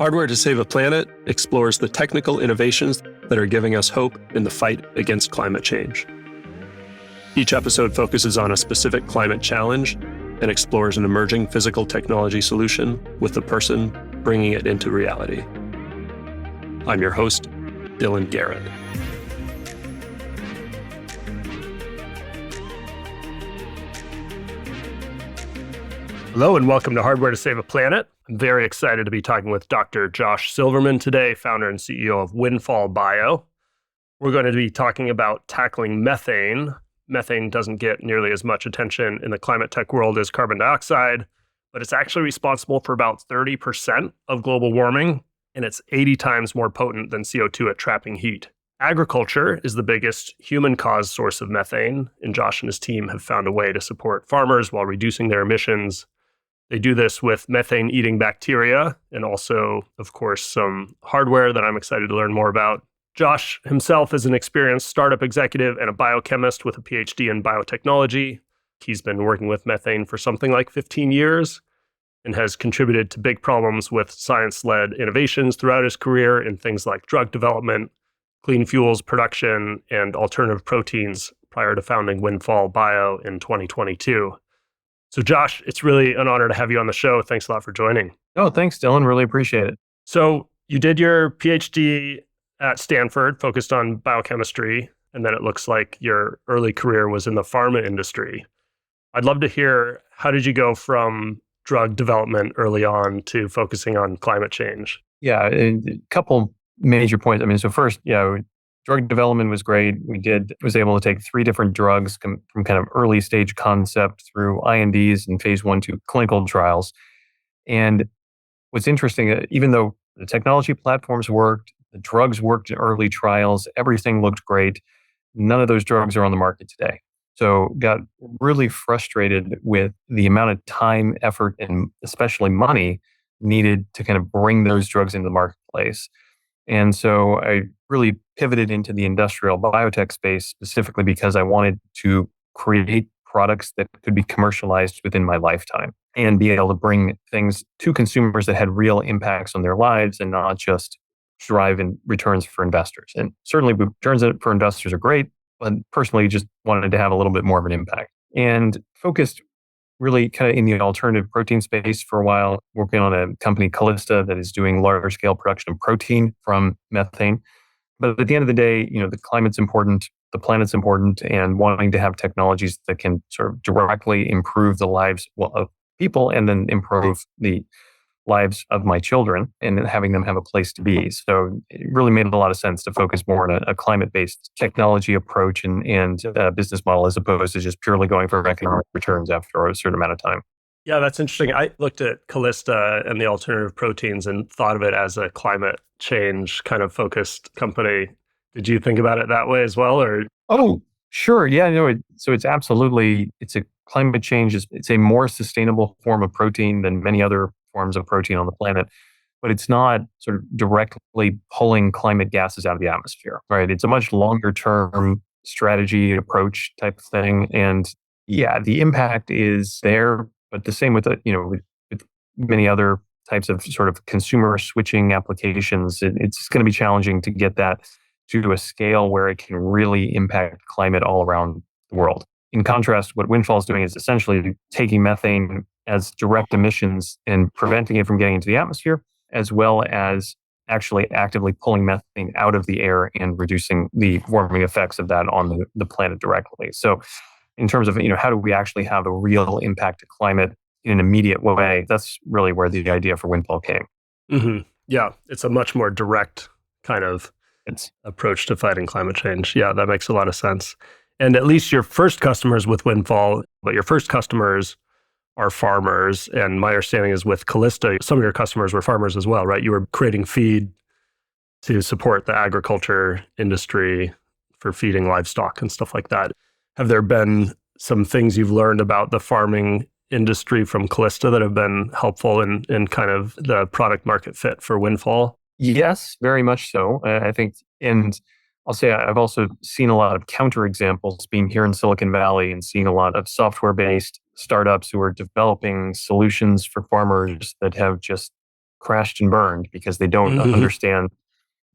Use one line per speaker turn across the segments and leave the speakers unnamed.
Hardware to Save a Planet explores the technical innovations that are giving us hope in the fight against climate change. Each episode focuses on a specific climate challenge and explores an emerging physical technology solution with the person bringing it into reality. I'm your host, Dylan Garrett. Hello and welcome to Hardware to Save a Planet. I'm very excited to be talking with Dr. Josh Silverman today, founder and CEO of Windfall Bio. We're going to be talking about tackling methane. Methane doesn't get nearly as much attention in the climate tech world as carbon dioxide, but it's actually responsible for about 30% of global warming, and it's 80 times more potent than CO2 at trapping heat. Agriculture is the biggest human-caused source of methane, and Josh and his team have found a way to support farmers while reducing their emissions. They do this with methane-eating bacteria and also, of course, some hardware that I'm excited to learn more about. Josh himself is an experienced startup executive and a biochemist with a PhD in biotechnology. He's been working with methane for something like 15 years and has contributed to big problems with science-led innovations throughout his career in things like drug development, clean fuels production, and alternative proteins prior to founding Windfall Bio in 2022. So Josh, it's really an honor to have you on the show. Thanks a lot for joining.
Oh, thanks, Dylan. Really appreciate it.
So you did your PhD at Stanford, focused on biochemistry, and then it looks like your early career was in the pharma industry. I'd love to hear, how did you go from drug development early on to focusing on climate change?
Yeah, a couple major points. So first, drug development was great. Was able to take 3 different drugs from kind of early stage concept through INDs and phase 1 to clinical trials. And what's interesting, even though the technology platforms worked, the drugs worked in early trials, everything looked great, none of those drugs are on the market today. So got really frustrated with the amount of time, effort, and especially money needed to kind of bring those drugs into the marketplace. And so I really pivoted into the industrial biotech space specifically because I wanted to create products that could be commercialized within my lifetime and be able to bring things to consumers that had real impacts on their lives and not just drive in returns for investors. And certainly returns for investors are great, but personally just wanted to have a little bit more of an impact. And focused really kind of in the alternative protein space for a while, working on a company, Callista, that is doing large scale production of protein from methane. But at the end of the day, the climate's important, the planet's important, and wanting to have technologies that can sort of directly improve the lives of people and then improve the lives of my children and having them have a place to be. So it really made a lot of sense to focus more on a climate-based technology approach and business model as opposed to just purely going for economic returns after a certain amount of time.
Yeah, that's interesting. I looked at Callista and the alternative proteins and thought of it as a climate change kind of focused company. Did you think about it that way as well? Or
Oh, sure. Yeah, so it's a climate change. It's a more sustainable form of protein than many other forms of protein on the planet, but it's not sort of directly pulling climate gases out of the atmosphere, right? It's a much longer term strategy approach type of thing. And yeah, the impact is there, but the same with many other types of sort of consumer switching applications, it's going to be challenging to get that to a scale where it can really impact climate all around the world. In contrast, what Windfall is doing is essentially taking methane as direct emissions and preventing it from getting into the atmosphere, as well as actually actively pulling methane out of the air and reducing the warming effects of that on the planet directly. So in terms of, how do we actually have a real impact to climate in an immediate way, that's really where the idea for Windfall came.
Mm-hmm. Yeah, it's a much more direct kind of approach to fighting climate change. Yeah, that makes a lot of sense. And at least your first customers with Windfall, but your first customers are farmers. And my understanding is with Callista, some of your customers were farmers as well, right? You were creating feed to support the agriculture industry for feeding livestock and stuff like that. Have there been some things you've learned about the farming industry from Callista that have been helpful in kind of the product market fit for Windfall?
Yes, very much so. I think, and I'll say I've also seen a lot of counterexamples being here in Silicon Valley and seeing a lot of software-based startups who are developing solutions for farmers that have just crashed and burned because they don't understand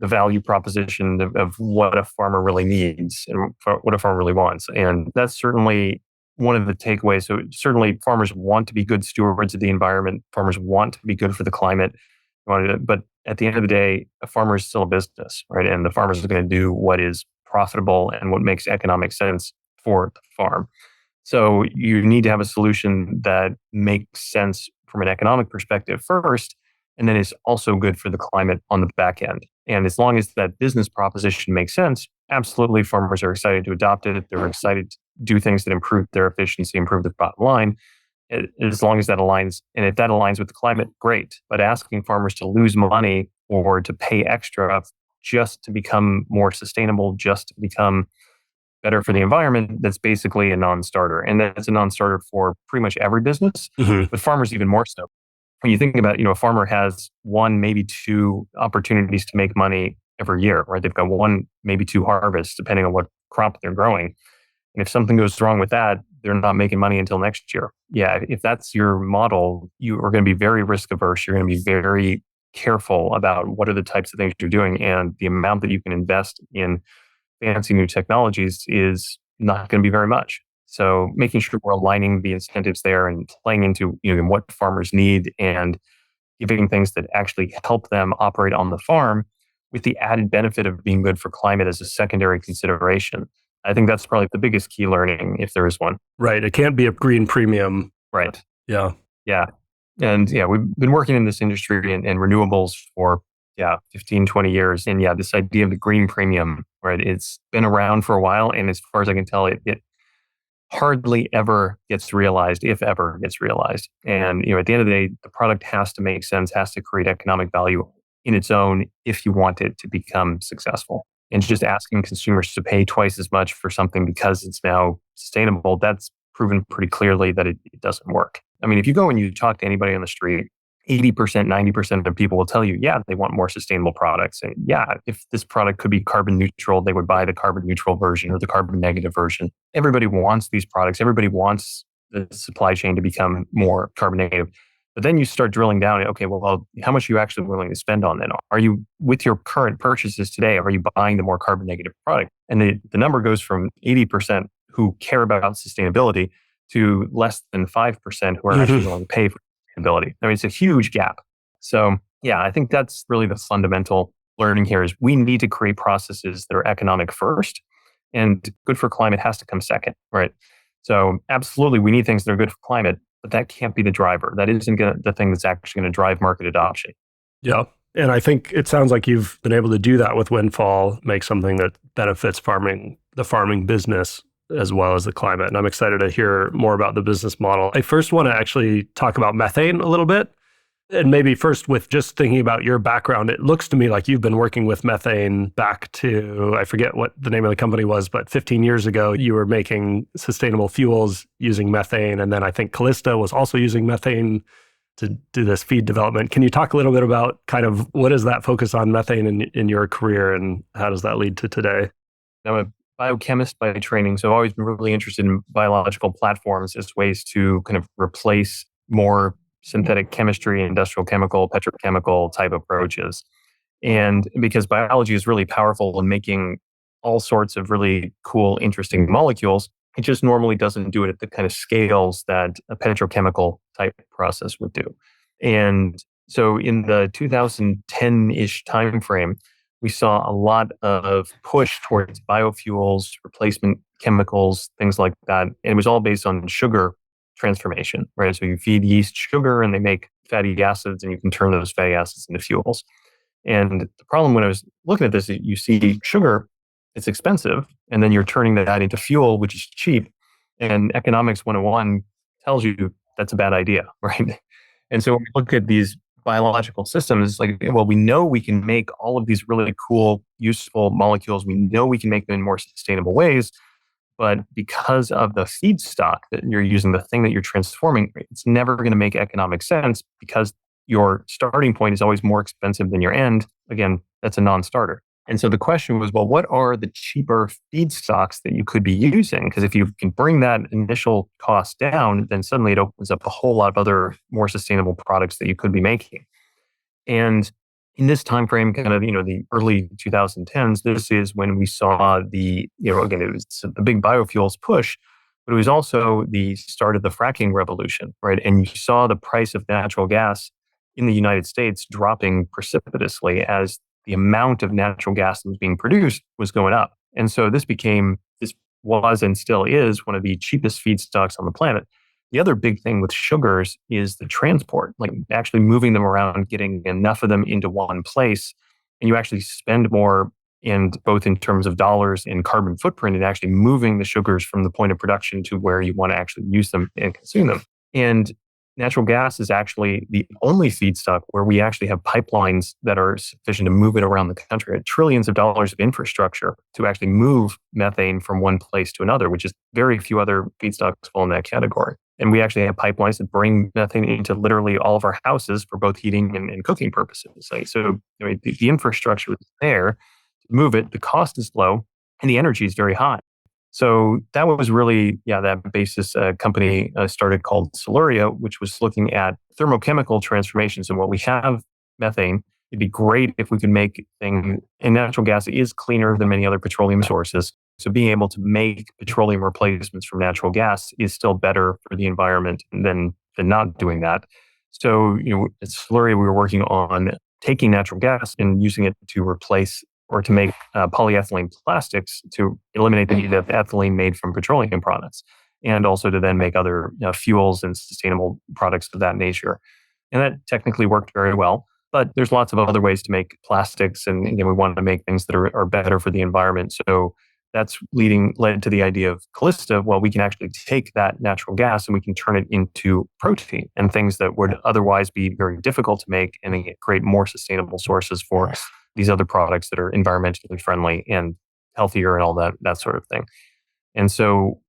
the value proposition of what a farmer really needs and what a farmer really wants. And that's certainly one of the takeaways. So certainly farmers want to be good stewards of the environment. Farmers want to be good for the climate. But at the end of the day, a farmer is still a business, right? And the farmers are going to do what is profitable and what makes economic sense for the farm. So you need to have a solution that makes sense from an economic perspective first, and then is also good for the climate on the back end. And as long as that business proposition makes sense, absolutely farmers are excited to adopt it. They're excited to do things that improve their efficiency, improve the bottom line, as long as that aligns. And if that aligns with the climate, great. But asking farmers to lose money or to pay extra just to become more sustainable, just to become better for the environment, that's basically a non-starter. And that's a non-starter for pretty much every business, but farmers even more so. When you think about, a farmer has one, maybe two opportunities to make money every year, right? They've got one, maybe two harvests, depending on what crop they're growing. And if something goes wrong with that, they're not making money until next year. Yeah, if that's your model, you are going to be very risk averse. You're going to be very careful about what are the types of things you're doing, and the amount that you can invest in fancy new technologies is not going to be very much. So making sure we're aligning the incentives there and playing into what farmers need and giving things that actually help them operate on the farm with the added benefit of being good for climate as a secondary consideration. I think that's probably the biggest key learning, if there is one.
Right. It can't be a green premium.
Right.
Yeah.
Yeah. And we've been working in this industry and renewables for 15, 20 years. And this idea of the green premium, right? It's been around for a while. And as far as I can tell, it hardly ever gets realized, if ever gets realized. And, at the end of the day, the product has to make sense, has to create economic value in its own if you want it to become successful. And just asking consumers to pay twice as much for something because it's now sustainable, that's proven pretty clearly that it doesn't work. I mean, if you go and you talk to anybody on the street, 80%, 90% of people will tell you, they want more sustainable products. And if this product could be carbon neutral, they would buy the carbon neutral version or the carbon negative version. Everybody wants these products. Everybody wants the supply chain to become more carbon negative. But then you start drilling down, okay, well, how much are you actually willing to spend on that? Are you, with your current purchases today, are you buying the more carbon negative product? And the number goes from 80% who care about sustainability to less than 5% who are actually willing to pay for sustainability. I mean, it's a huge gap. So I think that's really the fundamental learning here is we need to create processes that are economic first, and good for climate has to come second, right? So absolutely, we need things that are good for climate, but that can't be the driver. That isn't the thing that's actually going to drive market adoption.
Yeah. And I think it sounds like you've been able to do that with Windfall, make something that benefits the farming business as well as the climate. And I'm excited to hear more about the business model. I first want to actually talk about methane a little bit. And maybe first with just thinking about your background, it looks to me like you've been working with methane back to, I forget what the name of the company was, but 15 years ago, you were making sustainable fuels using methane. And then I think Callista was also using methane to do this feed development. Can you talk a little bit about kind of what is that focus on methane in your career and how does that lead to today?
I'm a biochemist by training, so I've always been really interested in biological platforms as ways to kind of replace more synthetic chemistry, industrial chemical, petrochemical type approaches. And because biology is really powerful in making all sorts of really cool, interesting molecules, it just normally doesn't do it at the kind of scales that a petrochemical type process would do. And so in the 2010-ish timeframe, we saw a lot of push towards biofuels, replacement chemicals, things like that. And it was all based on sugar transformation, right? So you feed yeast sugar and they make fatty acids and you can turn those fatty acids into fuels. And the problem when I was looking at this, you see sugar, it's expensive, and then you're turning that into fuel, which is cheap. And economics 101 tells you that's a bad idea, right? And so when we look at these biological systems, like, well, we know we can make all of these really cool, useful molecules. We know we can make them in more sustainable ways. But because of the feedstock that you're using, the thing that you're transforming, it's never going to make economic sense because your starting point is always more expensive than your end. Again, that's a non-starter. And so the question was, well, what are the cheaper feedstocks that you could be using? Because if you can bring that initial cost down, then suddenly it opens up a whole lot of other more sustainable products that you could be making. And in this time frame, kind of, the early 2010s, this is when we saw again, it was the big biofuels push, but it was also the start of the fracking revolution, right? And you saw the price of natural gas in the United States dropping precipitously as the amount of natural gas that was being produced was going up. And so this was and still is one of the cheapest feedstocks on the planet. The other big thing with sugars is the transport, like actually moving them around, getting enough of them into one place. And you actually spend more both in terms of dollars and carbon footprint and actually moving the sugars from the point of production to where you want to actually use them and consume them. And natural gas is actually the only feedstock where we actually have pipelines that are sufficient to move it around the country. Trillions of dollars of infrastructure to actually move methane from one place to another, which is very few other feedstocks fall in that category. And we actually have pipelines that bring methane into literally all of our houses for both heating and cooking purposes. Right? So the infrastructure is there to move it. The cost is low and the energy is very high. So that was really, that basis company started called Siluria, which was looking at thermochemical transformations. And what we have, methane, it'd be great if we could make things, and natural gas is cleaner than many other petroleum sources. So being able to make petroleum replacements from natural gas is still better for the environment than not doing that. So, at Siluria, we were working on taking natural gas and using it to replace or to make polyethylene plastics to eliminate the need of ethylene made from petroleum products, and also to then make other fuels and sustainable products of that nature. And that technically worked very well. But there's lots of other ways to make plastics, and again, we wanted to make things that are better for the environment. So that's led to the idea of Callista. Well, we can actually take that natural gas and we can turn it into protein and things that would otherwise be very difficult to make, and create more sustainable sources for these other products that are environmentally friendly and healthier and all that sort of thing. And so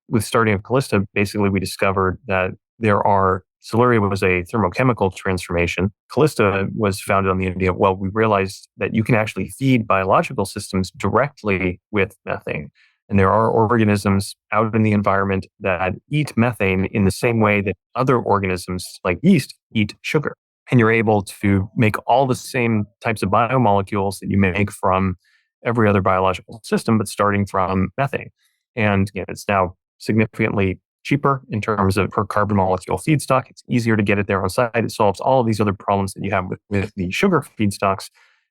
with starting of Callista, basically we discovered that Siluria was a thermochemical transformation. Callista was founded on the idea of, we realized that you can actually feed biological systems directly with methane. And there are organisms out in the environment that eat methane in the same way that other organisms like yeast eat sugar. And you're able to make all the same types of biomolecules that you make from every other biological system, but starting from methane. And it's now significantly cheaper in terms of per carbon molecule feedstock. It's easier to get it there on site. It solves all of these other problems that you have with the sugar feedstocks,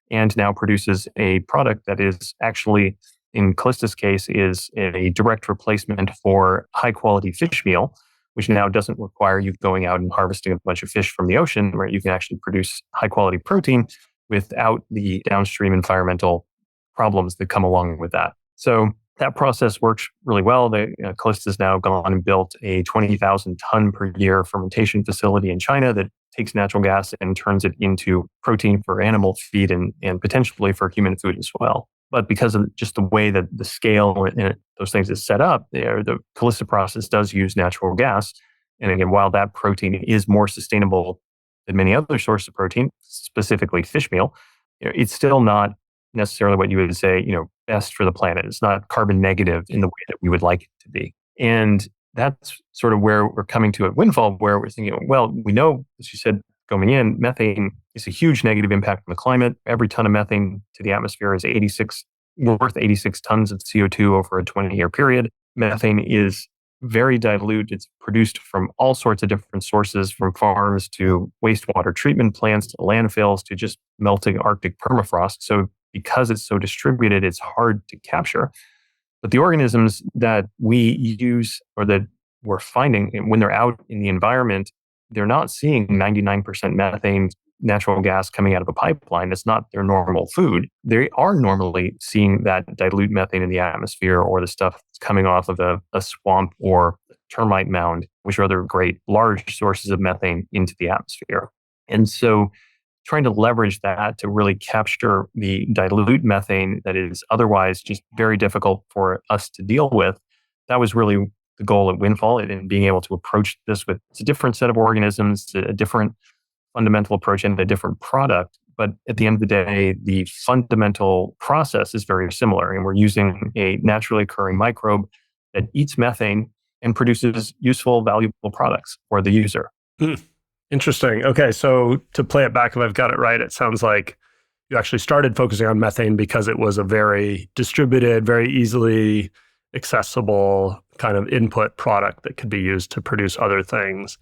and now produces a product that is actually, in Callista's case, is a direct replacement for high quality fish meal, which now doesn't require you going out and harvesting a bunch of fish from the ocean, where you can actually produce high quality protein without the downstream environmental problems that come along with that. So that process works really well. Callista has now gone and built a 20,000 ton per year fermentation facility in China that takes natural gas and turns it into protein for animal feed and potentially for human food as well. But because of just the way that the scale and those things is set up, the Callista process does use natural gas. And again, while that protein is more sustainable than many other sources of protein, specifically fish meal, it's still not necessarily what you would say, best for the planet. It's not carbon negative in the way that we would like it to be. And that's sort of where we're coming to at Windfall, where we're thinking, we know, as you said, going in, methane is a huge negative impact on the climate. Every ton of methane to the atmosphere is worth 86 tons of CO2 over a 20-year period. Methane is very dilute. It's produced from all sorts of different sources, from farms to wastewater treatment plants to landfills to just melting Arctic permafrost. So because it's so distributed, it's hard to capture. But the organisms that we use, or that we're finding when they're out in the environment, they're not seeing 99% methane natural gas coming out of a pipeline. That's not their normal food. They are normally seeing that dilute methane in the atmosphere, or the stuff that's coming off of a swamp or termite mound, which are other great large sources of methane into the atmosphere. And so trying to leverage that to really capture the dilute methane that is otherwise just very difficult for us to deal with, that was really the goal at Windfall, and being able to approach this with a different set of organisms, a different fundamental approach, and a different product. But at the end of the day, the fundamental process is very similar. And we're using a naturally occurring microbe that eats methane and produces useful, valuable products for the user.
Interesting. Okay, so to play it back, if I've got it right, it sounds like you actually started focusing on methane because it was a very distributed, very easily accessible kind of input product that could be used to produce other things.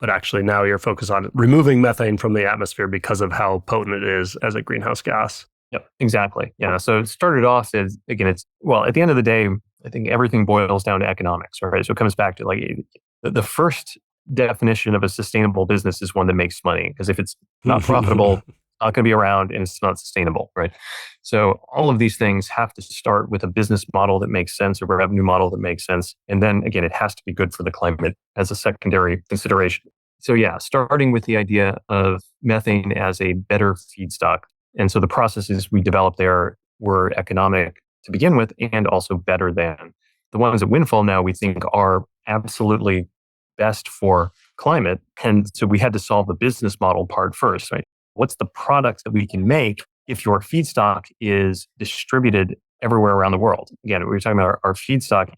But actually now you're focused on removing methane from the atmosphere because of how potent it is as a greenhouse gas.
Yep, exactly. Yeah. So it started off as, again, well, at the end of the day, I think everything boils down to economics, right? So it comes back to like the first definition of a sustainable business is one that makes money. Because if it's not profitable, not going to be around and it's not sustainable, right? So all of these things have to start with a business model that makes sense, a revenue model that makes sense. And then again, it has to be good for the climate as a secondary consideration. So yeah, starting with the idea of methane as a better feedstock. And so the processes we developed there were economic to begin with and also better than. The ones at Windfall now we think are absolutely best for climate. And so we had to solve the business model part first, right? What's the product that we can make if your feedstock is distributed everywhere around the world? Again, we were talking about our feedstock,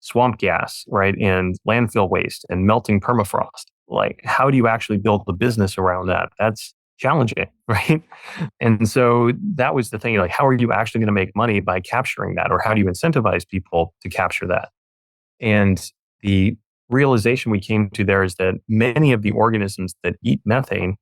swamp gas, right? And landfill waste and melting permafrost. Like, how do you actually build the business around that? That's challenging, right? And so that was the thing, like, how are you actually going to make money by capturing that? Or how do you incentivize people to capture that? And the realization we came to there is that many of the organisms that eat methane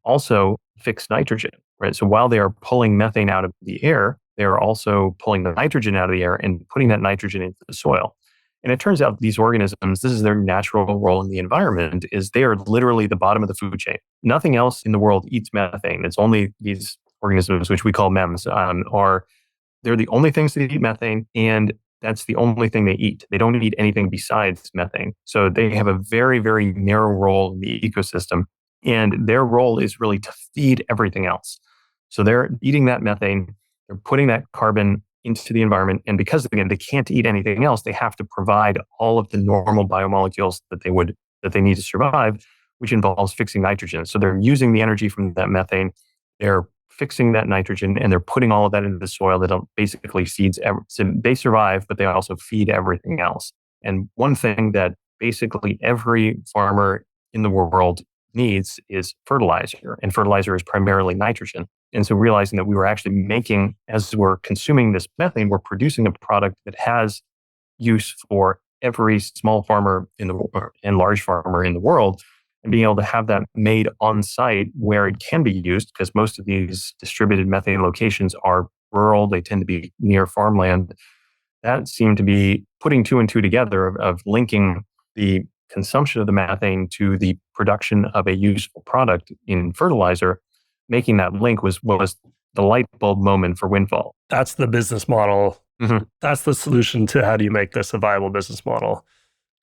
also fix nitrogen, right? So while they are pulling methane out of the air, they are also pulling the nitrogen out of the air and putting that nitrogen into the soil. And it turns out these organisms, this is their natural role in the environment, is they are literally the bottom of the food chain. Nothing else in the world eats methane. It's only these organisms, which we call MEMS, they're the only things that eat methane, and that's the only thing they eat. They don't eat anything besides methane. So they have a very, very narrow role in the ecosystem, and their role is really to feed everything else. So they're eating that methane, they're putting that carbon into the environment. And because again, they can't eat anything else, they have to provide all of the normal biomolecules that they need to survive, which involves fixing nitrogen. So they're using the energy from that methane, they're fixing that nitrogen, and they're putting all of that into the soil that basically feeds. So they survive, but they also feed everything else. And one thing that basically every farmer in the world needs is fertilizer, and fertilizer is primarily nitrogen. And so realizing that we were actually making, as we're consuming this methane, we're producing a product that has use for every small farmer and large farmer in the world, and being able to have that made on site where it can be used, because most of these distributed methane locations are rural, they tend to be near farmland. That seemed to be putting two and two together of linking the consumption of the methane to the production of a useful product in fertilizer. Making that link was the light bulb moment for Windfall.
That's the business model. Mm-hmm. That's the solution to how do you make this a viable business model.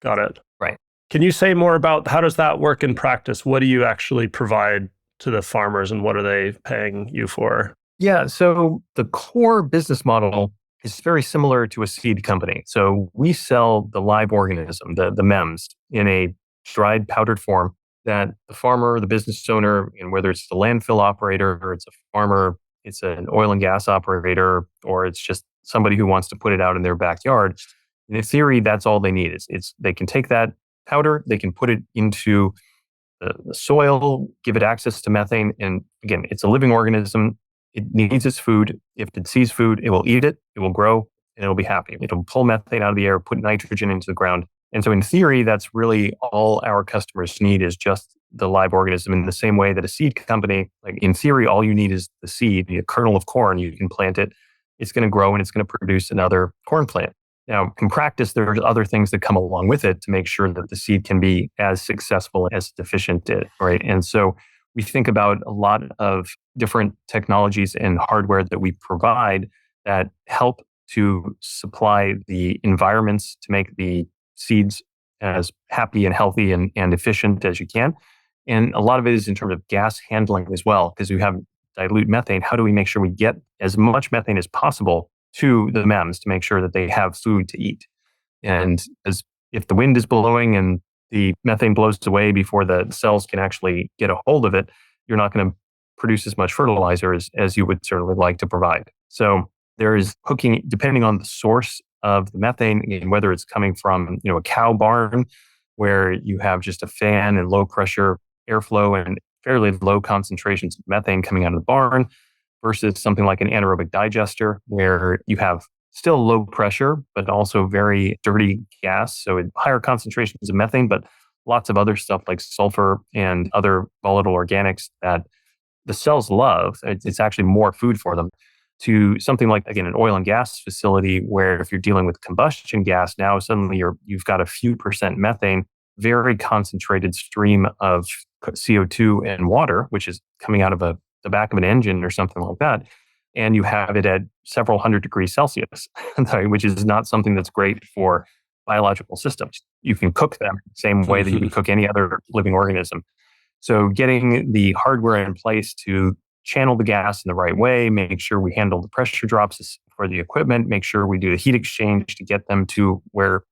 Got it.
Right.
Can you say more about how does that work in practice? What do you actually provide to the farmers and what are they paying you for?
Yeah, so the core business model is very similar to a seed company. So we sell the live organism, the MEMS, in a dried powdered form that the farmer, the business owner, and whether it's the landfill operator or it's a farmer, it's an oil and gas operator, or it's just somebody who wants to put it out in their backyard. In theory, that's all they need. It's they can take that powder, they can put it into the soil, give it access to methane. And again, it's a living organism. It needs its food. If it sees food, it will eat it, it will grow, and it'll be happy. It'll pull methane out of the air, put nitrogen into the ground. And so in theory, that's really all our customers need is just the live organism, in the same way that a seed company, like in theory, all you need is the seed, the kernel of corn. You can plant it. It's going to grow and it's going to produce another corn plant. Now, in practice, there's other things that come along with it to make sure that the seed can be as successful as efficient did, right? And so we think about a lot of different technologies and hardware that we provide that help to supply the environments to make the seeds as happy and healthy and efficient as you can. And a lot of it is in terms of gas handling as well, because we have dilute methane. How do we make sure we get as much methane as possible to the MEMS to make sure that they have food to eat? And as if the wind is blowing and the methane blows away before the cells can actually get a hold of it, you're not going to produce as much fertilizer as you would certainly like to provide. So there is hooking, depending on the source of the methane, and whether it's coming from a cow barn where you have just a fan and low pressure airflow and fairly low concentrations of methane coming out of the barn versus something like an anaerobic digester where you have still low pressure, but also very dirty gas. So higher concentrations of methane, but lots of other stuff like sulfur and other volatile organics that the cells love. It's actually more food for them. To something like, again, an oil and gas facility where if you're dealing with combustion gas, now suddenly you've got a few percent methane, very concentrated stream of CO2 and water, which is coming out of the back of an engine or something like that. And you have it at several hundred degrees Celsius, which is not something that's great for biological systems. You can cook them the same way that you can cook any other living organism. So getting the hardware in place to channel the gas in the right way, make sure we handle the pressure drops for the equipment, make sure we do the heat exchange to get them to where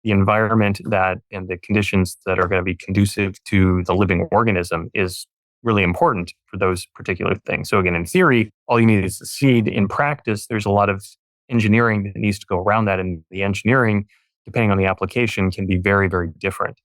the environment that and the conditions that are going to be conducive to the living organism is really important for those particular things. So again, in theory, all you need is the seed. In practice, there's a lot of engineering that needs to go around that. And the engineering, depending on the application, can be very, very different.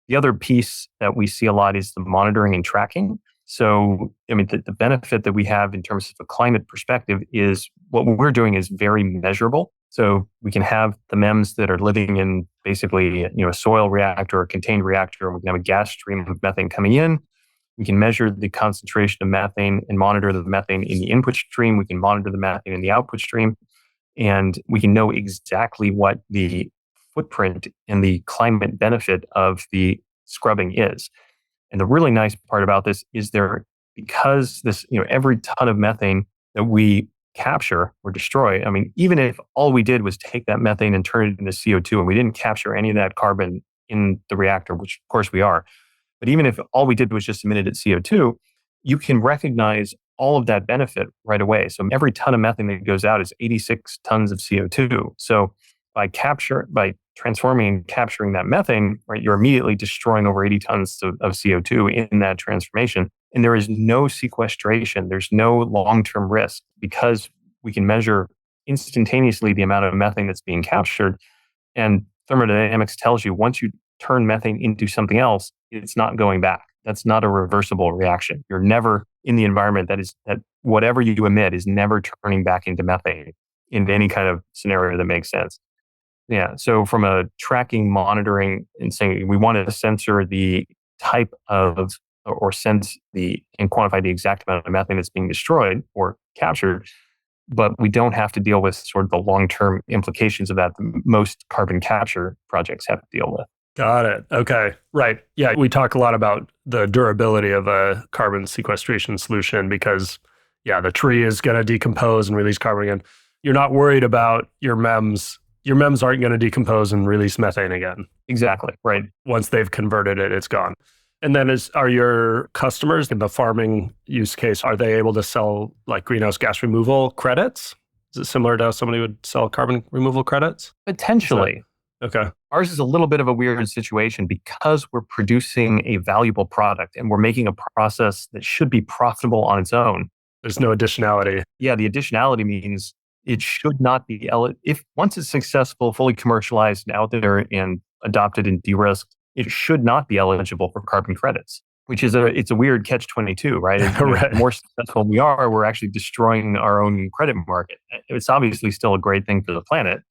The other piece that we see a lot is the monitoring and tracking. So, I mean, the benefit that we have in terms of a climate perspective is what we're doing is very measurable. So we can have the MEMS that are living in basically, a soil reactor or contained reactor, and we can have a gas stream of methane coming in. We can measure the concentration of methane and monitor the methane in the input stream. We can monitor the methane in the output stream. And we can know exactly what the footprint and the climate benefit of the scrubbing is. And the really nice part about this is because this, every ton of methane that we capture or destroy, I mean, even if all we did was take that methane and turn it into CO2 and we didn't capture any of that carbon in the reactor, which of course we are, but even if all we did was just emit it at CO2, you can recognize all of that benefit right away. So every ton of methane that goes out is 86 tons of CO2. So by transforming and capturing that methane, right, you're immediately destroying over 80 tons of CO2 in that transformation. And there is no sequestration. There's no long-term risk because we can measure instantaneously the amount of methane that's being captured. And thermodynamics tells you once you turn methane into something else, it's not going back. That's not a reversible reaction. You're never in the environment that whatever you emit is never turning back into methane in any kind of scenario that makes sense. Yeah. So from a tracking, monitoring, and saying we wanted to censor the type of or sense and quantify the exact amount of methane that's being destroyed or captured, but we don't have to deal with sort of the long-term implications of that most carbon capture projects have to deal with.
Got it. Okay. Right. Yeah. We talk a lot about the durability of a carbon sequestration solution because, the tree is going to decompose and release carbon again. You're not worried about your MEMS. Your MEMS aren't going to decompose and release methane again.
Exactly. Right.
Once they've converted it, it's gone. And then are your customers in the farming use case, are they able to sell like greenhouse gas removal credits? Is it similar to how somebody would sell carbon removal credits?
Potentially.
Okay.
Ours is a little bit of a weird situation because we're producing a valuable product and we're making a process that should be profitable on its own.
There's no additionality.
Yeah, the additionality means it should not be, if once it's successful, fully commercialized and out there and adopted and de-risked, it should not be eligible for carbon credits, which is it's a weird catch-22, right?
Right.
The more successful we are, we're actually destroying our own credit market. It's obviously still a great thing for the planet.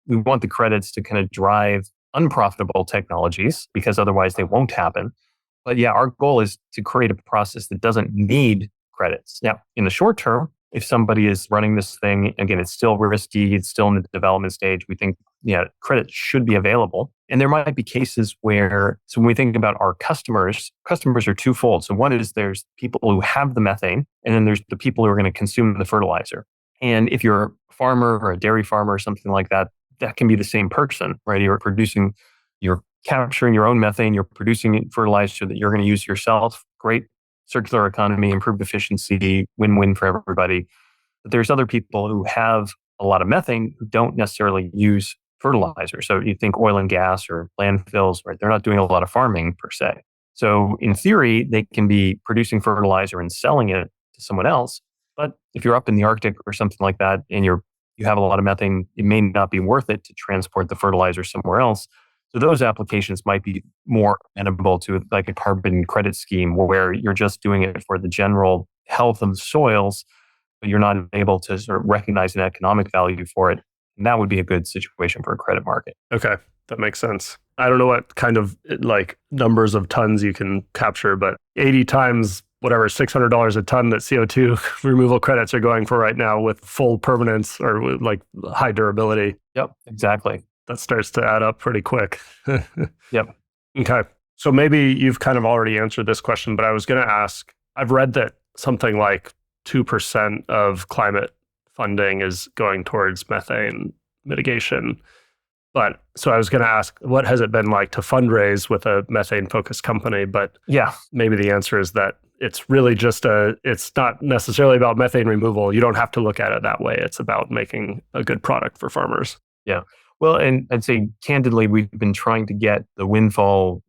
We want the credits to kind of drive unprofitable technologies because otherwise they won't happen. But yeah, our goal is to create a process that doesn't need credits. Now, in the short term, if somebody is running this thing, again, it's still risky, it's still in the development stage, we think, credit should be available. And there might be cases where, so when we think about our customers are twofold. So one is there's people who have the methane, and then there's the people who are going to consume the fertilizer. And if you're a farmer or a dairy farmer or something like that, that can be the same person, right? You're capturing your own methane, you're producing fertilizer that you're going to use yourself. Great circular economy, improved efficiency, win-win for everybody. But there's other people who have a lot of methane who don't necessarily use fertilizer. So you think oil and gas or landfills, right? They're not doing a lot of farming per se. So in theory, they can be producing fertilizer and selling it to someone else. But if you're up in the Arctic or something like that and you have a lot of methane, it may not be worth it to transport the fertilizer somewhere else. So those applications might be more amenable to like a carbon credit scheme where you're just doing it for the general health of the soils, but you're not able to sort of recognize an economic value for it. And that would be a good situation for a credit market.
Okay, that makes sense. I don't know what kind of like numbers of tons you can capture, but 80 times whatever, $600 a ton that CO2 removal credits are going for right now with full permanence or with like high durability.
Yep, exactly.
That starts to add up pretty quick.
Yep.
Okay. So maybe you've kind of already answered this question, but I was going to ask, I've read that something like 2% of climate funding is going towards methane mitigation. But so I was going to ask, what has it been like to fundraise with a methane focused company? But
yeah,
maybe the answer is that it's really just it's not necessarily about methane removal. You don't have to look at it that way. It's about making a good product for farmers.
Yeah. Well, and I'd say candidly, we've been trying to get the Windfall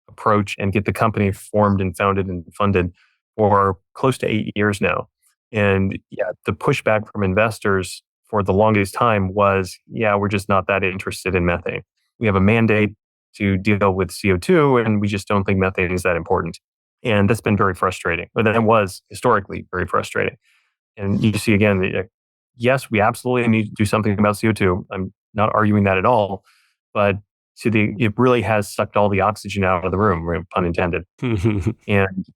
approach and get the company formed and founded and funded for close to 8 years now. And yeah, the pushback from investors for the longest time was, yeah, we're just not that interested in methane. We have a mandate to deal with CO2, and we just don't think methane is that important. And that's been very frustrating. But that was historically very frustrating. And you see again, yes, we absolutely need to do something about CO2. I'm not arguing that at all. But it really has sucked all the oxygen out of the room, pun intended. And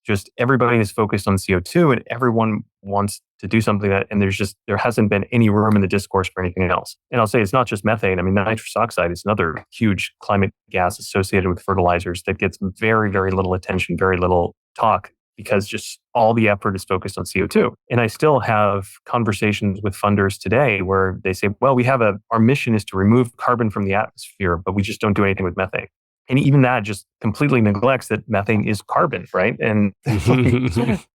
just everybody is focused on CO2 and everyone wants to do something and there hasn't been any room in the discourse for anything else. And I'll say it's not just methane. I mean, nitrous oxide is another huge climate gas associated with fertilizers that gets very, very little attention, very little talk because just all the effort is focused on CO2. And I still have conversations with funders today where they say, well, our mission is to remove carbon from the atmosphere, but we just don't do anything with methane. And even that just completely neglects that methane is carbon, right? And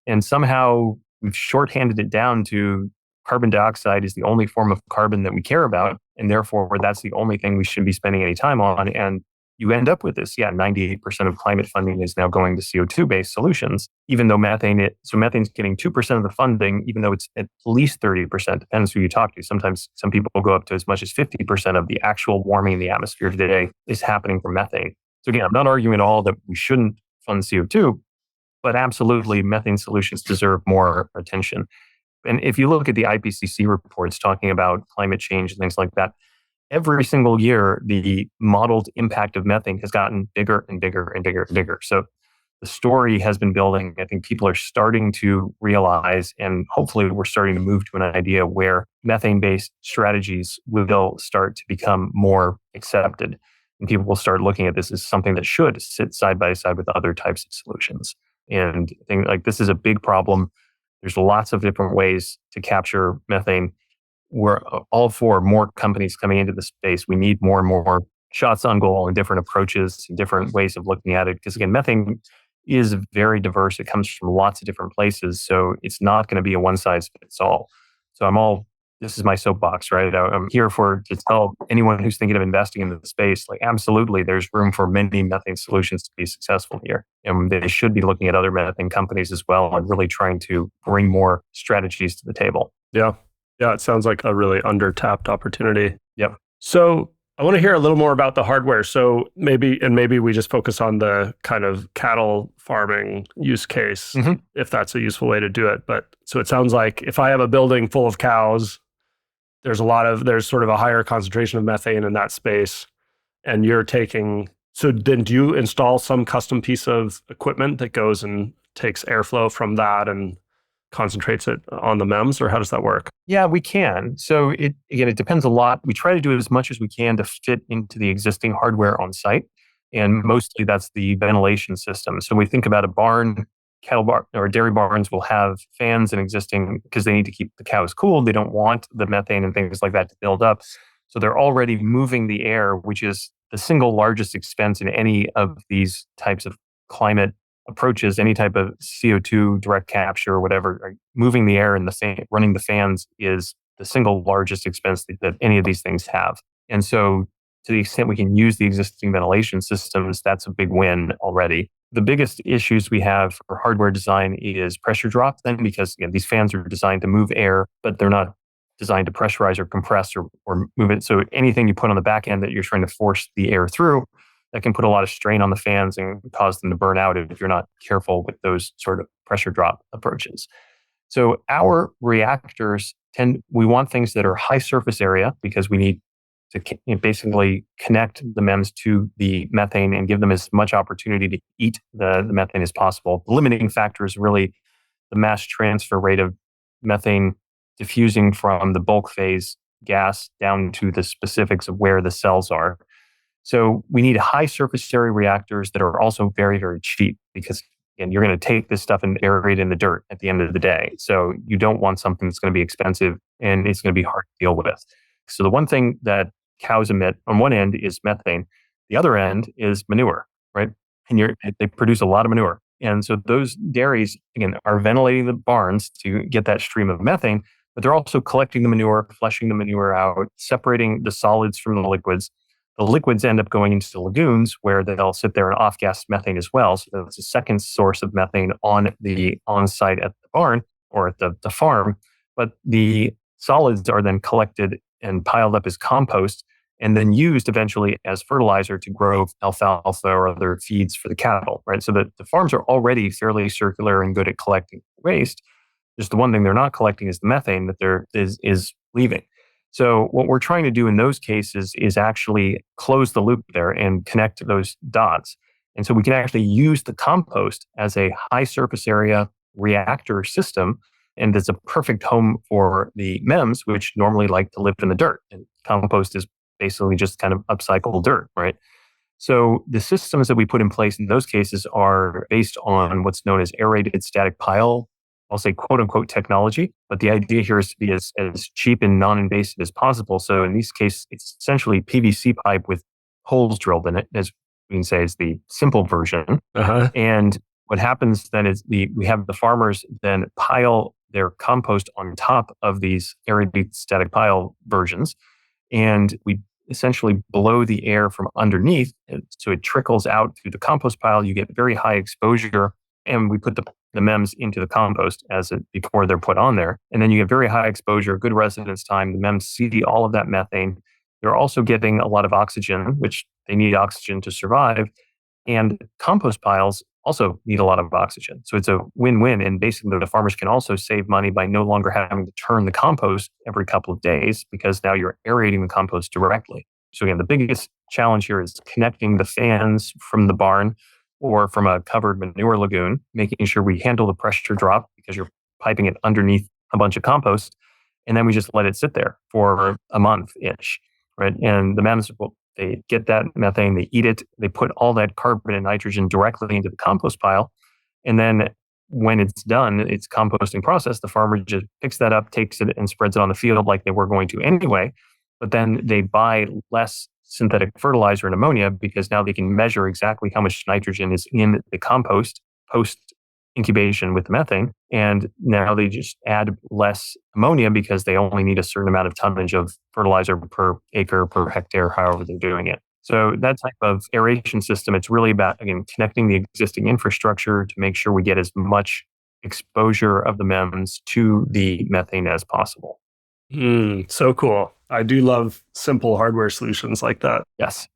and somehow we've shorthanded it down to carbon dioxide is the only form of carbon that we care about. And therefore, that's the only thing we should be spending any time on. And you end up with this, 98% of climate funding is now going to CO2-based solutions, even though methane's getting 2% of the funding, even though it's at least 30%, depends who you talk to. Sometimes some people will go up to as much as 50% of the actual warming in the atmosphere today is happening from methane. So again, I'm not arguing at all that we shouldn't fund CO2, but absolutely methane solutions deserve more attention. And if you look at the IPCC reports talking about climate change and things like that, every single year, the modeled impact of methane has gotten bigger and bigger and bigger and bigger. So the story has been building. I think people are starting to realize, and hopefully we're starting to move to an idea where methane-based strategies will start to become more accepted. And people will start looking at this as something that should sit side by side with other types of solutions. And I think like this is a big problem. There's lots of different ways to capture methane. We're all for more companies coming into the space. We need more and more shots on goal and different approaches and different ways of looking at it. Because again, methane is very diverse. It comes from lots of different places. So it's not going to be a one size fits all. So this is my soapbox, right? I'm here to tell anyone who's thinking of investing in the space, like absolutely, there's room for many methane solutions to be successful here. And they should be looking at other methane companies as well and really trying to bring more strategies to the table.
Yeah. Yeah, it sounds like a really under-tapped opportunity.
Yep.
So I want to hear a little more about the hardware. So maybe we just focus on the kind of cattle farming use case, if that's a useful way to do it. But so it sounds like if I have a building full of cows, there's sort of a higher concentration of methane in that space. And so then do you install some custom piece of equipment that goes and takes airflow from that and concentrates it on the MEMS, or how does that work?
Yeah, we can. So it depends a lot. We try to do as much as we can to fit into the existing hardware on site. And mostly that's the ventilation system. So we think about a barn, cattle barn or dairy barns will have fans and existing because they need to keep the cows cool. They don't want the methane and things like that to build up. So they're already moving the air, which is the single largest expense in any of these types of climate approaches, any type of CO2 direct capture or whatever. Moving the air and running the fans is the single largest expense that any of these things have. And so to the extent we can use the existing ventilation systems, that's a big win already. The biggest issues we have for hardware design is pressure drop then, because these fans are designed to move air, but they're not designed to pressurize or compress or move it. So anything you put on the back end that you're trying to force the air through, that can put a lot of strain on the fans and cause them to burn out if you're not careful with those sort of pressure drop approaches. So our reactors we want things that are high surface area because we need to basically connect the MEMS to the methane and give them as much opportunity to eat the methane as possible. The limiting factor is really the mass transfer rate of methane diffusing from the bulk phase gas down to the specifics of where the cells are. So we need high surface area reactors that are also very, very cheap because again, you're going to take this stuff and bury it in the dirt at the end of the day. So you don't want something that's going to be expensive and it's going to be hard to deal with. So the one thing that cows emit on one end is methane. The other end is manure, right? And they produce a lot of manure. And so those dairies, again, are ventilating the barns to get that stream of methane, but they're also collecting the manure, flushing the manure out, separating the solids from the liquids. The liquids end up going into the lagoons where they'll sit there and off-gas methane as well. So that's a second source of methane on-site at the barn or at the farm. But the solids are then collected and piled up as compost and then used eventually as fertilizer to grow alfalfa or other feeds for the cattle, right? So the farms are already fairly circular and good at collecting waste. Just the one thing they're not collecting is the methane that is leaving. So what we're trying to do in those cases is actually close the loop there and connect those dots. And so we can actually use the compost as a high surface area reactor system. And it's a perfect home for the MEMS, which normally like to live in the dirt. And compost is basically just kind of upcycled dirt, right? So the systems that we put in place in those cases are based on what's known as aerated static pile, I'll say quote unquote technology. But the idea here is to be as cheap and non-invasive as possible. So in this case, it's essentially PVC pipe with holes drilled in it, as we can say is the simple version.
Uh-huh.
And what happens then is we have the farmers then pile their compost on top of these aerated static pile versions. And we essentially blow the air from underneath. So it trickles out through the compost pile. You get very high exposure. And we put the MEMS into the compost before they're put on there. And then you get very high exposure, good residence time. The MEMS see all of that methane. They're also getting a lot of oxygen, which they need oxygen to survive. And compost piles also need a lot of oxygen. So it's a win-win. And basically, the farmers can also save money by no longer having to turn the compost every couple of days because now you're aerating the compost directly. So again, the biggest challenge here is connecting the fans from the barn or from a covered manure lagoon, making sure we handle the pressure drop because you're piping it underneath a bunch of compost. And then we just let it sit there for a month-ish, right? And the MEMS they get that methane, they eat it, they put all that carbon and nitrogen directly into the compost pile. And then when it's done, its composting process, the farmer just picks that up, takes it and spreads it on the field like they were going to anyway. But then they buy less synthetic fertilizer and ammonia because now they can measure exactly how much nitrogen is in the compost post incubation with the methane. And now they just add less ammonia because they only need a certain amount of tonnage of fertilizer per acre, per hectare, however they're doing it. So that type of aeration system, it's really about, again, connecting the existing infrastructure to make sure we get as much exposure of the MEMS to the methane as possible.
So cool. I do love simple hardware solutions like that.
Yes.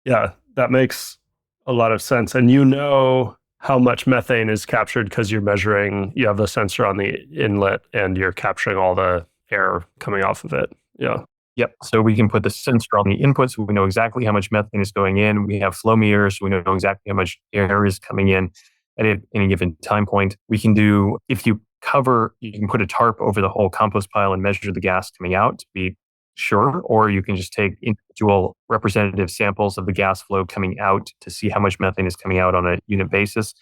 Yeah, that makes a lot of sense. And you know how much methane is captured because you have the sensor on the inlet and you're capturing all the air coming off of it. Yeah.
Yep. So we can put the sensor on the input so we know exactly how much methane is going in. We have flow meters, so we know exactly how much air is coming in at any given time point. We can do, you can put a tarp over the whole compost pile and measure the gas coming out to be sure, or you can just take individual representative samples of the gas flow coming out to see how much methane is coming out on a unit basis.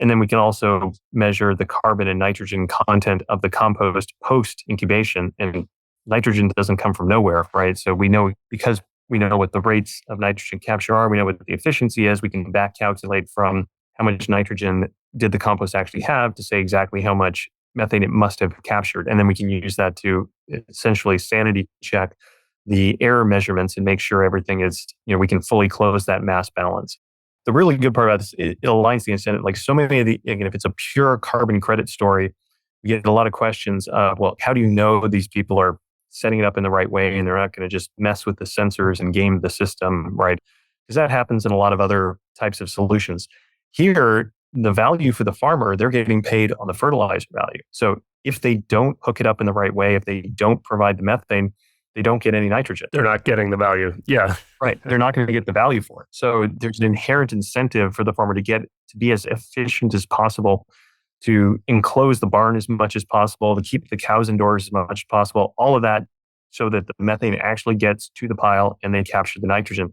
And then we can also measure the carbon and nitrogen content of the compost post-incubation. And nitrogen doesn't come from nowhere, right? So we know, because we know what the rates of nitrogen capture are, we know what the efficiency is, we can back calculate from how much nitrogen did the compost actually have to say exactly how much methane it must have captured. And then we can use that to essentially sanity check the error measurements and make sure everything is, we can fully close that mass balance. The really good part about this, it aligns the incentive. Like so many of if it's a pure carbon credit story, we get a lot of questions of, well, how do you know these people are setting it up in the right way, and they're not going to just mess with the sensors and game the system, right? Because that happens in a lot of other types of solutions. Here, the value for the farmer, they're getting paid on the fertilizer value. So if they don't hook it up in the right way, if they don't provide the methane, they don't get any nitrogen.
They're not getting the value. Yeah.
Right. They're not going to get the value for it. So there's an inherent incentive for the farmer to be as efficient as possible, to enclose the barn as much as possible, to keep the cows indoors as much as possible, all of that so that the methane actually gets to the pile and they capture the nitrogen.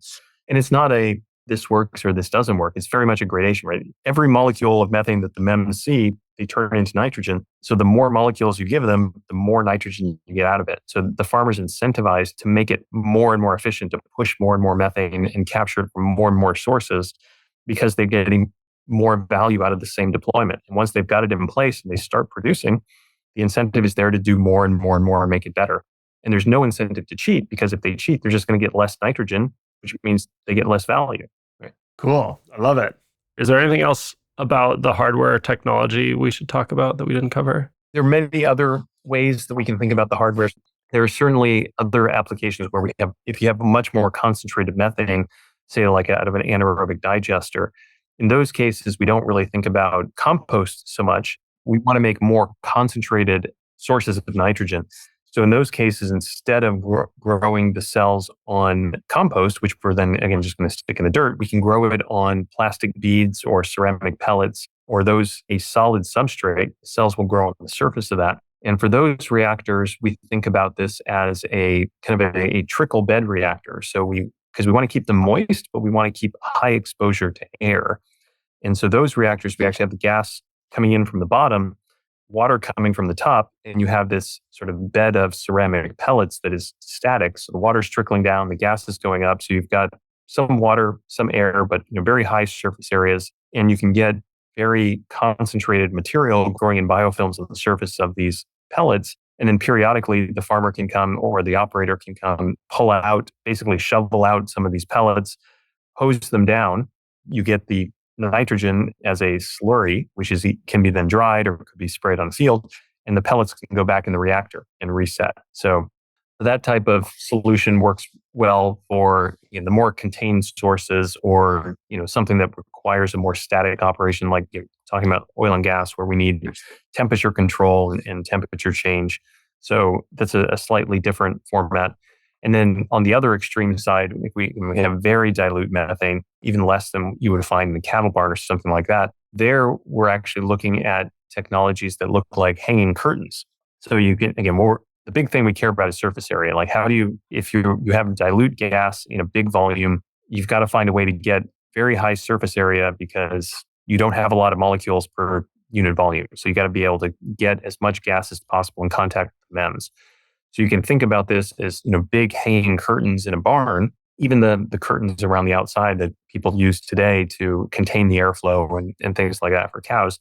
And it's not a this works or this doesn't work. It's very much a gradation, right? Every molecule of methane that the MEMS see, they turn into nitrogen. So the more molecules you give them, the more nitrogen you get out of it. So the farmer's incentivized to make it more and more efficient, to push more and more methane and capture it from more and more sources, because they're getting more value out of the same deployment. And once they've got it in place and they start producing, the incentive is there to do more and more and more and make it better. And there's no incentive to cheat, because if they cheat, they're just going to get less nitrogen, which means they get less value. Right?
Cool. I love it. Is there anything else about the hardware technology we should talk about that we didn't cover?
There are many other ways that we can think about the hardware. There are certainly other applications where if you have a much more concentrated methane, say like out of an anaerobic digester, in those cases, we don't really think about compost so much. We want to make more concentrated sources of nitrogen. So in those cases, instead of growing the cells on compost, which we're then, again, just going to stick in the dirt, we can grow it on plastic beads or ceramic pellets, or a solid substrate. Cells will grow on the surface of that. And for those reactors, we think about this as a kind of a trickle bed reactor. So because we want to keep them moist, but we want to keep high exposure to air. And so those reactors, we actually have the gas coming in from the bottom, water coming from the top, and you have this sort of bed of ceramic pellets that is static. So the water's trickling down, the gas is going up. So you've got some water, some air, but very high surface areas, and you can get very concentrated material growing in biofilms on the surface of these pellets. And then periodically, the farmer can come, or the operator can come, pull out, basically shovel out some of these pellets, hose them down. You get the nitrogen as a slurry, which can be then dried or could be sprayed on the field, and the pellets can go back in the reactor and reset. So that type of solution works well for the more contained sources, or something that requires a more static operation, like you're talking about oil and gas, where we need temperature control and temperature change. So that's a slightly different format. And then on the other extreme side, we have very dilute methane, even less than you would find in a cattle barn or something like that. There, we're actually looking at technologies that look like hanging curtains. So you can, again, the big thing we care about is surface area. Like if you have dilute gas in a big volume, you've got to find a way to get very high surface area, because you don't have a lot of molecules per unit volume. So you got to be able to get as much gas as possible in contact with the MEMS. So you can think about this as big hanging curtains in a barn, even the curtains around the outside that people use today to contain the airflow and things like that for cows.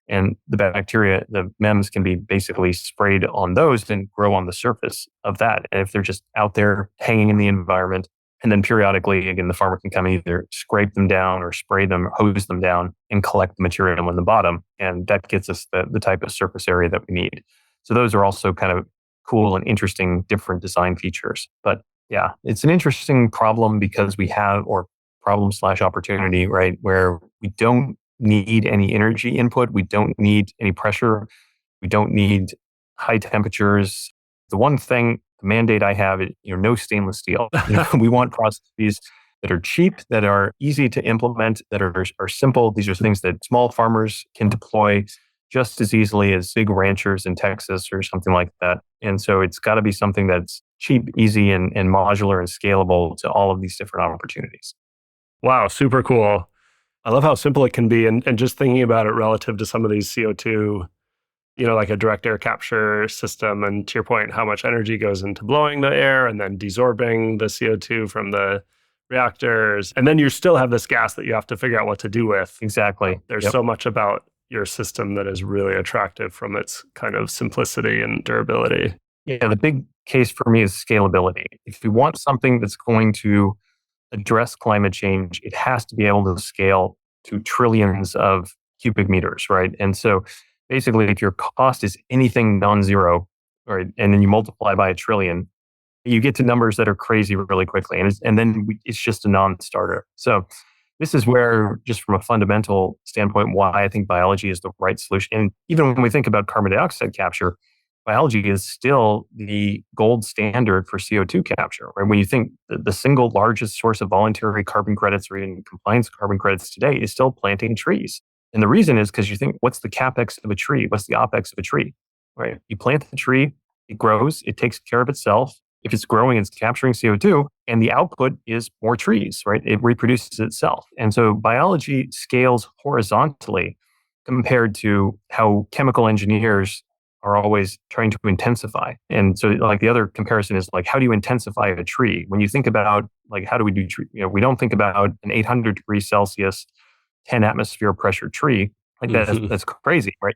And the bacteria, the MEMS, can be basically sprayed on those and grow on the surface of that. And if they're just out there hanging in the environment, and then periodically, again, the farmer can come and either scrape them down or spray them, or hose them down, and collect the material in the bottom. And that gets us the type of surface area that we need. So those are also kind of cool and interesting different design features. But yeah, it's an interesting problem, because we have, or problem/opportunity, right, where we don't need any energy input. We don't need any pressure. We don't need high temperatures. The one thing, the mandate I have is, no stainless steel. We want processes that are cheap, that are easy to implement, that are simple. These are things that small farmers can deploy just as easily as big ranchers in Texas or something like that. And so it's got to be something that's cheap, easy, and modular and scalable to all of these different opportunities.
Wow, super cool. I love how simple it can be. And just thinking about it relative to some of these CO2, like a direct air capture system. And to your point, how much energy goes into blowing the air and then desorbing the CO2 from the reactors. And then you still have this gas that you have to figure out what to do with.
Exactly.
There's so much about your system that is really attractive from its kind of simplicity and durability.
Yeah, the big case for me is scalability. If you want something that's going to address climate change, it has to be able to scale to trillions of cubic meters, right? And so basically, if your cost is anything non-zero, right? And then you multiply by a trillion, you get to numbers that are crazy really quickly. It's just a non-starter. So this is where, just from a fundamental standpoint, why I think biology is the right solution. And even when we think about carbon dioxide capture, biology is still the gold standard for CO2 capture. Right? When you think the single largest source of voluntary carbon credits or even compliance carbon credits today is still planting trees. And the reason is because you think, what's the capex of a tree? What's the opex of a tree? Right? You plant the tree, it grows, it takes care of itself. If it's growing, it's capturing CO2, and the output is more trees, right? It reproduces itself. And so biology scales horizontally compared to how chemical engineers are always trying to intensify. And so like the other comparison is like, how do you intensify a tree? When you think about like, how do we do tree? We don't think about an 800 degrees Celsius, 10 atmosphere pressure tree. Like that's crazy, right?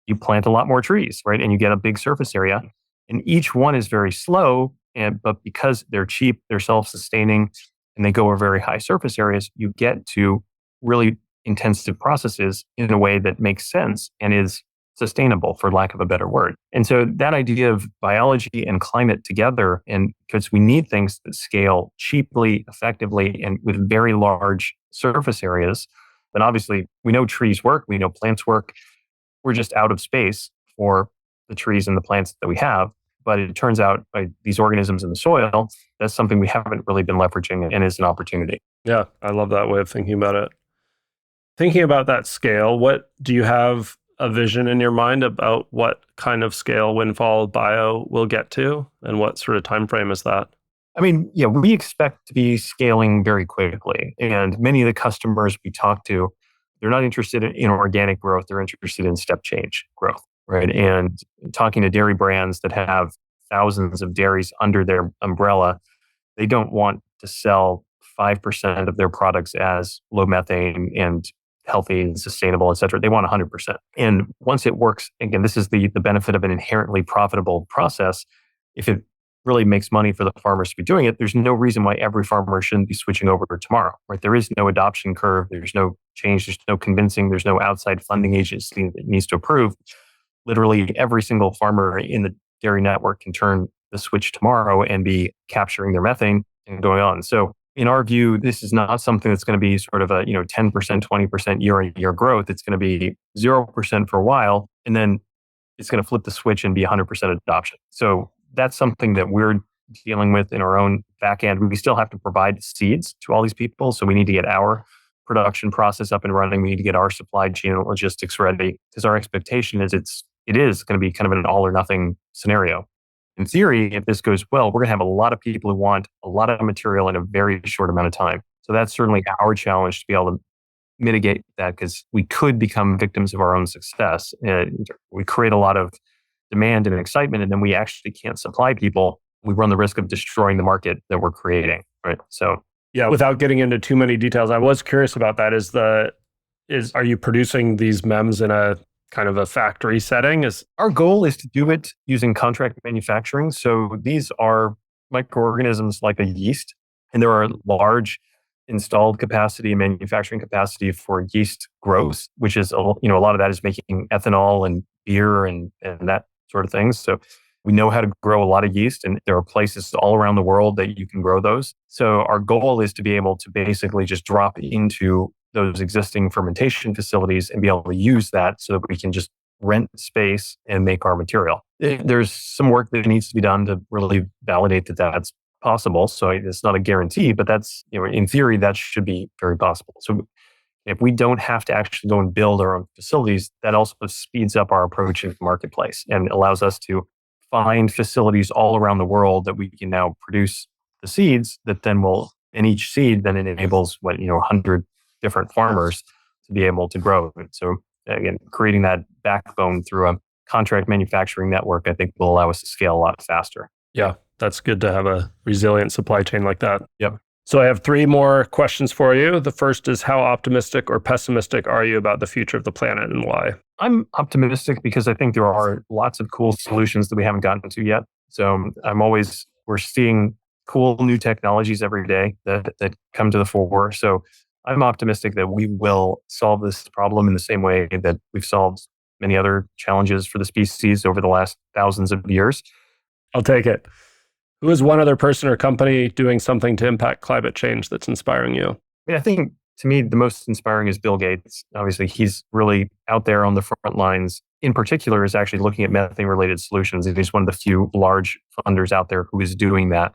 You plant a lot more trees, right? And you get a big surface area. And each one is very slow, but because they're cheap, they're self-sustaining, and they go over very high surface areas, you get to really intensive processes in a way that makes sense and is sustainable, for lack of a better word. And so that idea of biology and climate together, and because we need things that scale cheaply, effectively, and with very large surface areas. But obviously, we know trees work, we know plants work. We're just out of space for the trees and the plants that we have. But it turns out by these organisms in the soil, that's something we haven't really been leveraging and is an opportunity.
Yeah, I love that way of thinking about it. Thinking about that scale, what do you have a vision in your mind about what kind of scale Windfall Bio will get to, and what sort of time frame is that?
I mean, yeah, we expect to be scaling very quickly. And many of the customers we talk to, they're not interested in organic growth. They're interested in step change growth, right? And talking to dairy brands that have thousands of dairies under their umbrella, they don't want to sell 5% of their products as low methane and healthy and sustainable, et cetera. They want 100%. And once it works, again, this is the benefit of an inherently profitable process. If it really makes money for the farmers to be doing it, there's no reason why every farmer shouldn't be switching over tomorrow, right? There is no adoption curve. There's no change. There's no convincing. There's no outside funding agency that needs to approve. Literally every single farmer in the dairy network can turn the switch tomorrow and be capturing their methane and going on. So in our view, this is not something that's going to be sort of a 10%, 20% year-on-year growth. It's going to be 0% for a while, and then it's going to flip the switch and be 100% adoption. So that's something that we're dealing with in our own back end. We still have to provide seeds to all these people. So we need to get our production process up and running. We need to get our supply chain and logistics ready, because our expectation is it is going to be kind of an all or nothing scenario. In theory, if this goes well, we're going to have a lot of people who want a lot of material in a very short amount of time. So that's certainly our challenge to be able to mitigate that, because we could become victims of our own success. We create a lot of demand and excitement, and then we actually can't supply people. We run the risk of destroying the market that we're creating, right? So
yeah, without getting into too many details, I was curious about that. Are you producing these MEMS in a kind of a factory setting?
Our goal is to do it using contract manufacturing. So these are microorganisms like a yeast, and there are large installed capacity and manufacturing capacity for yeast growth, which is a lot of that is making ethanol and beer and that sort of things. So we know how to grow a lot of yeast, and there are places all around the world that you can grow those. So our goal is to be able to basically just drop into those existing fermentation facilities and be able to use that so that we can just rent space and make our material. There's some work that needs to be done to really validate that that's possible. So it's not a guarantee, but that's, in theory, that should be very possible. So if we don't have to actually go and build our own facilities, that also speeds up our approach into the marketplace and allows us to find facilities all around the world that we can now produce the seeds that then and each seed then it enables 100 different farmers to be able to grow. So again, creating that backbone through a contract manufacturing network, I think will allow us to scale a lot faster.
Yeah, that's good to have a resilient supply chain like that.
Yep.
So I have 3 more questions for you. The first is, how optimistic or pessimistic are you about the future of the planet, and why?
I'm optimistic because I think there are lots of cool solutions that we haven't gotten to yet. So we're seeing cool new technologies every day that come to the fore. So I'm optimistic that we will solve this problem in the same way that we've solved many other challenges for the species over the last thousands of years.
I'll take it. Who is one other person or company doing something to impact climate change that's inspiring you?
I think to me, the most inspiring is Bill Gates. Obviously, he's really out there on the front lines. In particular, is actually looking at methane-related solutions. He's one of the few large funders out there who is doing that.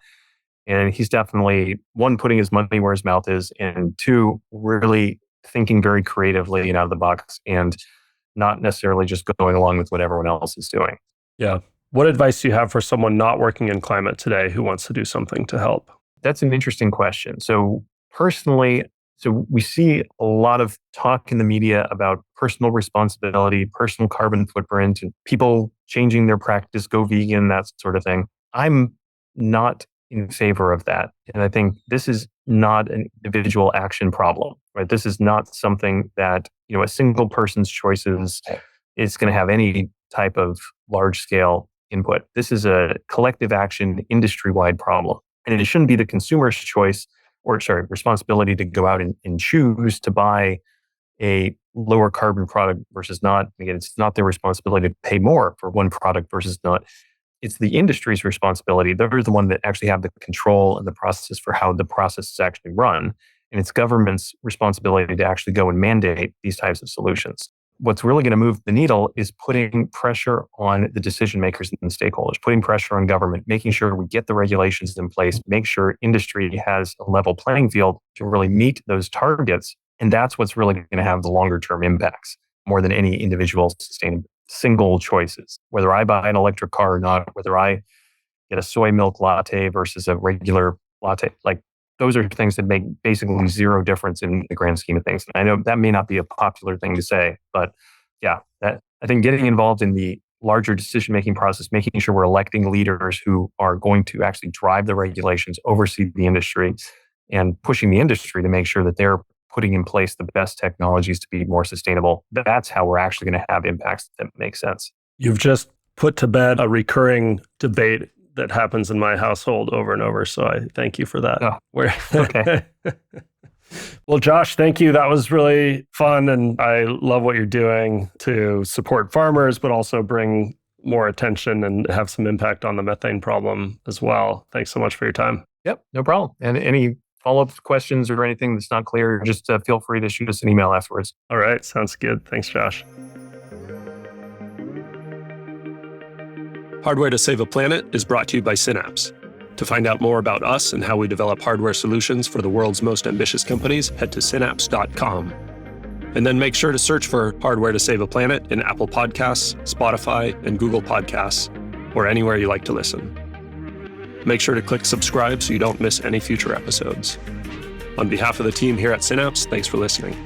And he's definitely, one, putting his money where his mouth is, and two, really thinking very creatively and out of the box and not necessarily just going along with what everyone else is doing.
Yeah. What advice do you have for someone not working in climate today who wants to do something to help?
That's an interesting question. So personally, we see a lot of talk in the media about personal responsibility, personal carbon footprint, and people changing their practice, go vegan, that sort of thing. I'm not in favor of that. And I think this is not an individual action problem, right? This is not something that, a single person's choices is going to have any type of large scale input. This is a collective action, industry-wide problem. And it shouldn't be the consumer's choice responsibility to go out and choose to buy a lower carbon product versus not. Again, it's not their responsibility to pay more for one product versus not. It's the industry's responsibility. They're the one that actually have the control and the process for how the process is actually run. And it's government's responsibility to actually go and mandate these types of solutions. What's really going to move the needle is putting pressure on the decision makers and the stakeholders, putting pressure on government, making sure we get the regulations in place, make sure industry has a level playing field to really meet those targets. And that's what's really going to have the longer term impacts more than any individual sustainable single choices. Whether I buy an electric car or not, whether I get a soy milk latte versus a regular latte, those are things that make basically zero difference in the grand scheme of things. And I know that may not be a popular thing to say, but yeah, I think getting involved in the larger decision-making process, making sure we're electing leaders who are going to actually drive the regulations, oversee the industry, and pushing the industry to make sure that they're putting in place the best technologies to be more sustainable. That's how we're actually going to have impacts that make sense.
You've just put to bed a recurring debate that happens in my household over and over. So I thank you for that.
Oh, okay.
Well, Josh, thank you. That was really fun. And I love what you're doing to support farmers, but also bring more attention and have some impact on the methane problem as well. Thanks so much for your time.
Yep, no problem. And any follow-up questions or anything that's not clear, just feel free to shoot us an email afterwards.
All right. Sounds good. Thanks, Josh. Hardware to Save a Planet is brought to you by Synapse. To find out more about us and how we develop hardware solutions for the world's most ambitious companies, head to synapse.com. And then make sure to search for Hardware to Save a Planet in Apple Podcasts, Spotify, and Google Podcasts, or anywhere you like to listen. Make sure to click subscribe so you don't miss any future episodes. On behalf of the team here at Synapse, thanks for listening.